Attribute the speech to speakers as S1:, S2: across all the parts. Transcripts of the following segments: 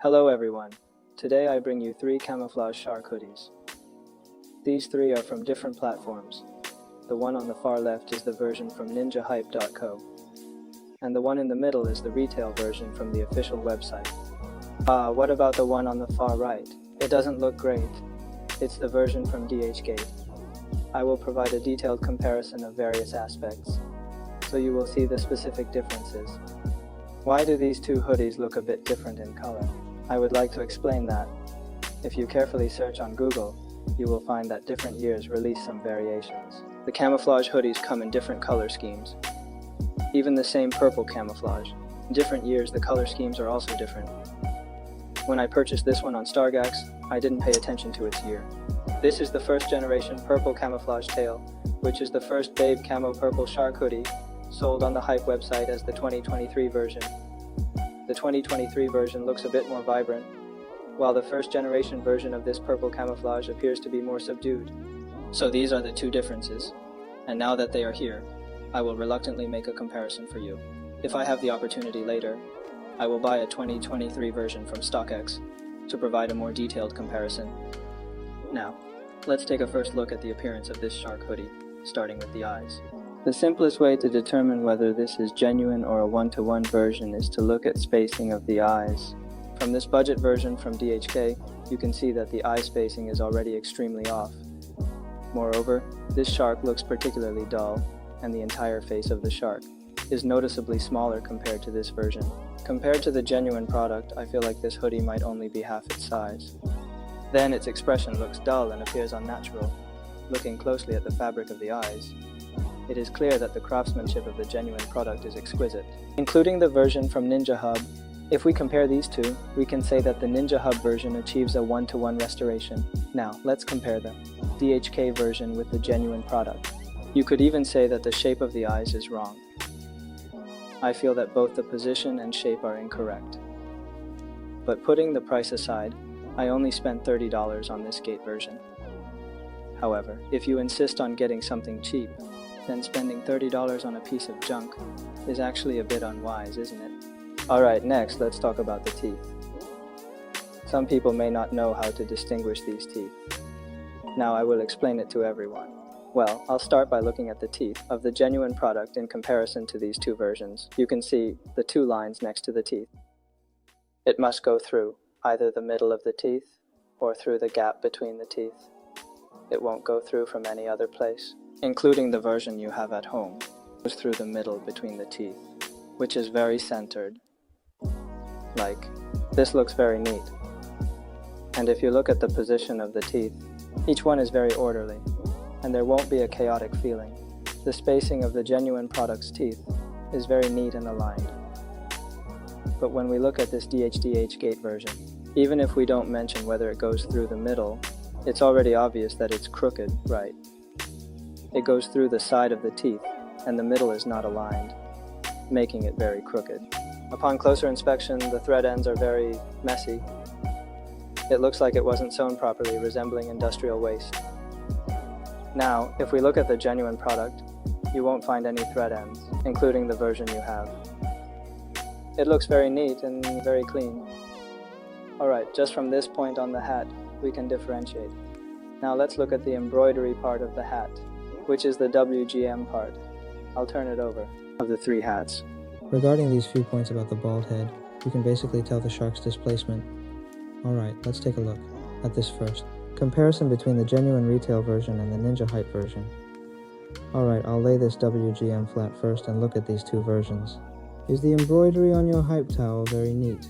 S1: Hello everyone. Today I bring you 3 camouflage shark hoodies. These 3 are from different platforms. The one on the far left is the version from Ninjahype.co, and the one in the middle is the retail version from the official website. What about the one on the far right? It doesn't look great. It's the version from Dhgate. I will provide a detailed comparison of various aspects, so you will see the specific differences. Why do these 2 hoodies look a bit different in color? I would like to explain that. If you carefully search on Google, you will find that different years release some variations. The camouflage hoodies come in different color schemes. Even the same purple camouflage. In different years, the color schemes are also different. When I purchased this one on StockX, I didn't pay attention to its year. This is the first generation purple camouflage tail, which is the first Bape Camo Purple Shark Hoodie, sold on the Hype website as the 2023 version. The 2023 version looks a bit more vibrant, while the first generation version of this purple camouflage appears to be more subdued. So these are the 2 differences, and now that they are here, I will reluctantly make a comparison for you. If I have the opportunity later, I will buy a 2023 version from StockX to provide a more detailed comparison. Now, let's take a first look at the appearance of this shark hoodie, starting with the eyes. The simplest way to determine whether this is genuine or a one-to-one version is to look at spacing of the eyes. From this budget version from DHK, you can see that the eye spacing is already extremely off. Moreover, this shark looks particularly dull, and the entire face of the shark is noticeably smaller compared to this version. Compared to the genuine product, I feel like this hoodie might only be half its size. Then its expression looks dull and appears unnatural. Looking closely at the fabric of the eyes, it is clear that the craftsmanship of the genuine product is exquisite. Including the version from Ninjahype, if we compare these 2, we can say that the Ninjahype version achieves a one-to-one restoration. Now, let's compare the DHK version with the genuine product. You could even say that the shape of the eyes is wrong. I feel that both the position and shape are incorrect. But putting the price aside, I only spent $30 on this Dhgate version. However, if you insist on getting something cheap, then spending $30 on a piece of junk is actually a bit unwise, isn't it? Alright, next let's talk about the teeth. Some people may not know how to distinguish these teeth. Now I will explain it to everyone. Well, I'll start by looking at the teeth of the genuine product in comparison to these 2 versions. You can see the 2 lines next to the teeth. It must go through either the middle of the teeth or through the gap between the teeth. It won't go through from any other place. Including the version you have at home, goes through the middle between the teeth, which is very centered. Like, this looks very neat. And if you look at the position of the teeth, each one is very orderly, and there won't be a chaotic feeling. The spacing of the genuine product's teeth is very neat and aligned. But when we look at this Dhgate version, even if we don't mention whether it goes through the middle, it's already obvious that it's crooked, right? It goes through the side of the teeth, and the middle is not aligned, making it very crooked. Upon closer inspection, the thread ends are very messy. It looks like it wasn't sewn properly, resembling industrial waste. Now, if we look at the genuine product, you won't find any thread ends, including the version you have. It looks very neat and very clean. Alright, just from this point on the hat, we can differentiate. Now let's look at the embroidery part of the hat, which is the WGM part. I'll turn it over. Of the 3 hats.
S2: Regarding these few points about the bald head, you can basically tell the shark's displacement. Alright, let's take a look at this first. Comparison between the genuine retail version and the Ninjahype version. Alright, I'll lay this WGM flat first and look at these 2 versions. Is the embroidery on your hype towel very neat?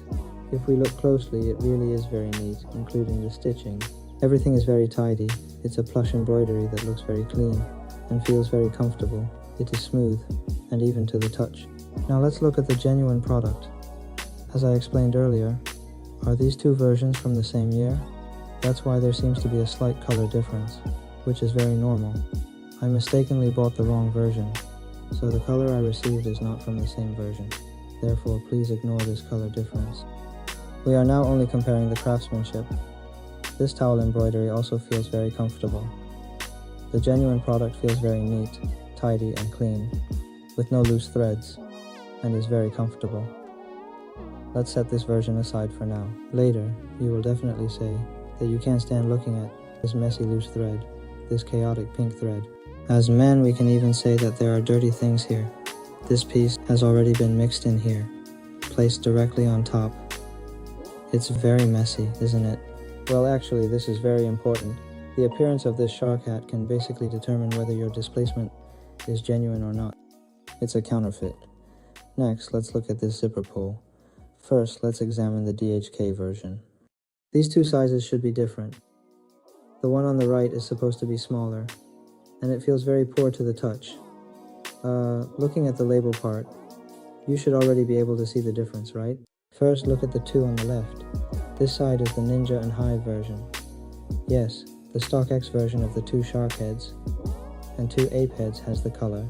S2: If we look closely, it really is very neat, including the stitching. Everything is very tidy. It's a plush embroidery that looks very clean and feels very comfortable. It is smooth and even to the touch. Now let's look at the genuine product. As I explained earlier, are these 2 versions from the same year? That's why there seems to be a slight color difference, which is very normal. I mistakenly bought the wrong version, so the color I received is not from the same version. Therefore, please ignore this color difference. We are now only comparing the craftsmanship. This towel embroidery also feels very comfortable. The genuine product feels very neat, tidy and clean, with no loose threads, and is very comfortable. Let's set this version aside for now. Later, you will definitely say that you can't stand looking at this messy loose thread, this chaotic pink thread. As men, we can even say that there are dirty things here. This piece has already been mixed in here, placed directly on top. It's very messy, isn't it? Well, actually, this is very important. The appearance of this shark hat can basically determine whether your displacement is genuine or not. It's a counterfeit. Next, let's look at this zipper pull. First, let's examine the DHK version. These two sizes should be different. The one on the right is supposed to be smaller, and it feels very poor to the touch. Looking at the label part, you should already be able to see the difference, right? First, look at the two on the left. This side is the Ninja and Hive version. Yes, the StockX version of the two shark heads and two ape heads has the color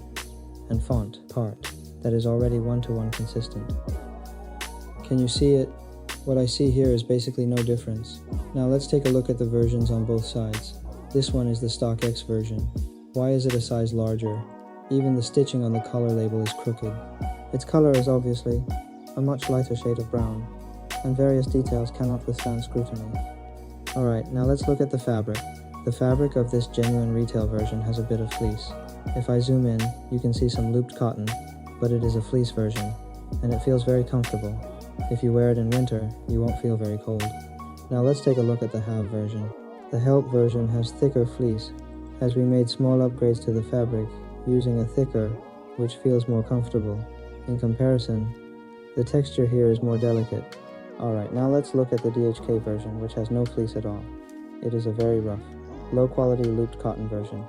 S2: and font part that is already one-to-one consistent. Can you see it? What I see here is basically no difference. Now let's take a look at the versions on both sides. This one is the StockX version. Why is it a size larger? Even the stitching on the color label is crooked. Its color is obviously a much lighter shade of brown, and various details cannot withstand scrutiny. Alright, now let's look at the fabric. The fabric of this genuine retail version has a bit of fleece. If I zoom in, you can see some looped cotton, but it is a fleece version, and it feels very comfortable. If you wear it in winter, you won't feel very cold. Now let's take a look at the Have version. The Help version has thicker fleece, as we made small upgrades to the fabric using a thicker, which feels more comfortable. In comparison, the texture here is more delicate. Alright, now let's look at the DHK version, which has no fleece at all. It is a very rough, low-quality looped cotton version.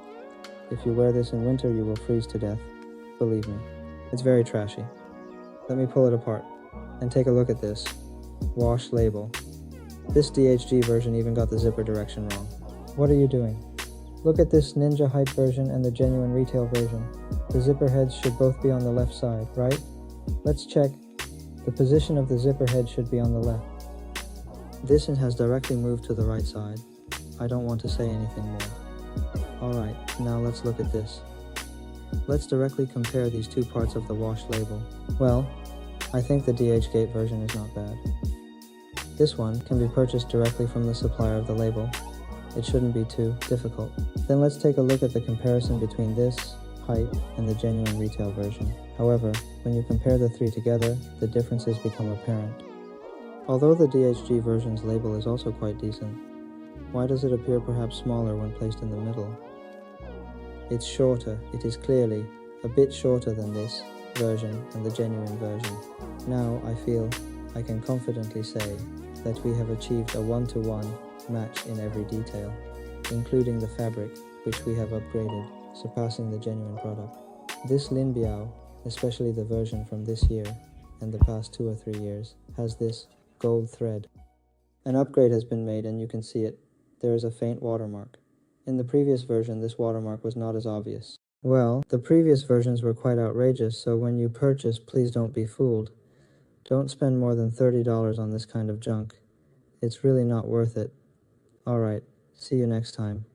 S2: If you wear this in winter, you will freeze to death. Believe me, it's very trashy. Let me pull it apart and take a look at this wash label. This DHG version even got the zipper direction wrong. What are you doing? Look at this Ninjahype version and the genuine retail version. The zipper heads should both be on the left side, right? Let's check. The position of the zipper head should be on the left. This has directly moved to the right side. I don't want to say anything more. Alright, now let's look at this. Let's directly compare these two parts of the wash label. Well, I think the Dhgate version is not bad. This one can be purchased directly from the supplier of the label. It shouldn't be too difficult. Then let's take a look at the comparison between this Hype and the genuine retail version. However, when you compare the three together, the differences become apparent. Although the DHG version's label is also quite decent, why does it appear perhaps smaller when placed in the middle? It's shorter. It is clearly a bit shorter than this version and the genuine version. Now I feel I can confidently say that we have achieved a one-to-one match in every detail, including the fabric, which we have upgraded, surpassing the genuine product. This Lin Biao, especially the version from this year and the past 2 or 3 years, has this gold thread. An upgrade has been made and you can see it. There is a faint watermark. In the previous version, this watermark was not as obvious. Well, the previous versions were quite outrageous, so when you purchase, please don't be fooled. Don't spend more than $30 on this kind of junk. It's really not worth it. Alright, see you next time.